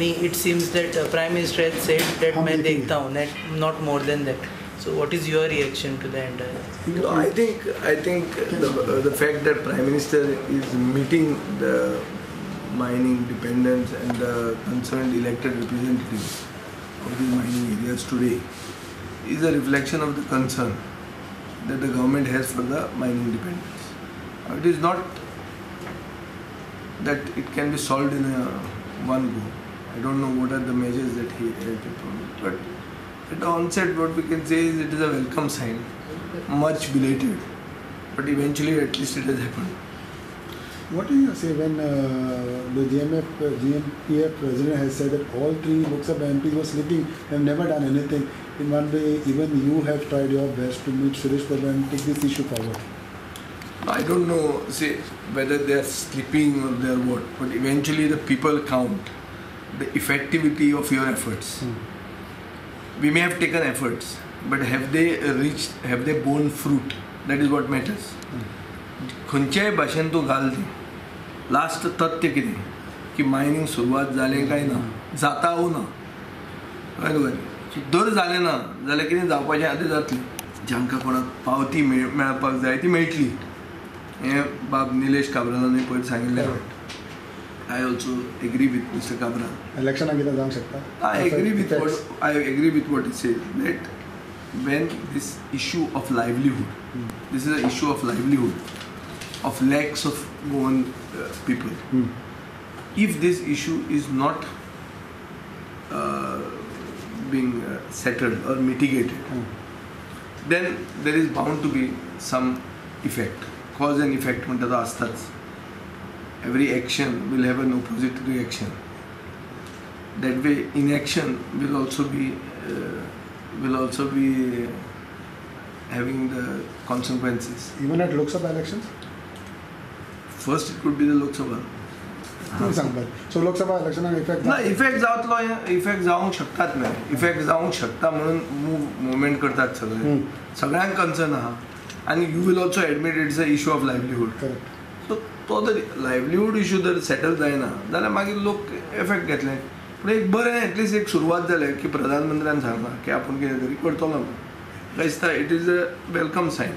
Me, it seems that Prime Minister has said that मैं देखता हूँ, not more than that. So what is your reaction to the entire? No, I think the fact that Prime Minister is meeting the mining dependents and the concerned elected representatives of the mining areas today is a reflection of the concern that the government has for the mining dependents. It is not that it can be solved in one go. I don't know what are the measures that he has proposed, but at the onset what we can say is it is a welcome sign, much belated, but eventually at least it has happened. What do you say when the GMPF president has said that all three Lok Sabha MPs were sleeping, have never done anything? In one way, even you have tried your best to meet Suresh Prabhu and take this issue forward. I don't know, say, whether they are sleeping or they are what, but eventually the people count the effectivity of your efforts. We may have taken efforts, but have they borne fruit? That is what matters. खंयच्याय भाशेन तूं घाल ती last तथ्य कितें की mining सुरवात जालें काय ना, जाता वो ना, जर जालें ना जाल्यार कितें जावपाचें आतां जातलें. जांकां कोणाक पावती मेळपाक जाय ती मेळटली. हें बाब निलेश काब्रालांनी पयर सांगिल्लें. I also agree with Mr. Kabral. Election कितें जावंक शकता? I agree with what he says, that when this issue of livelihood, this is an issue of livelihood, of lakhs of Goan people. If this issue is not being settled or mitigated, then there is bound to be some effect. Cause and effect म्हणटा तो आसताच. Every action will have an opposite reaction. That way, inaction will also be having the consequences. Even at Lok Sabha elections? First, it could be the Lok Sabha. So Lok Sabha election effect. ना effect जावतलो, effect जावंक शकतात ना, effect जावंक शकता म्हणून movement करतात सगळ्यांक concern आहा. And you will also admit it's an issue of livelihood. Correct. So तो जर लायव्हलीहूड इश्यू जर सेटल जायना जाल्यार मागीर लोक एफेक्ट घेतले. पूण एक बरें एटलीस्ट एक सुरवात जाल्या की प्रधानमंत्र्यान सांगलां की आपूण कितें तरी करतलो. दिसता it is a welcome Sion.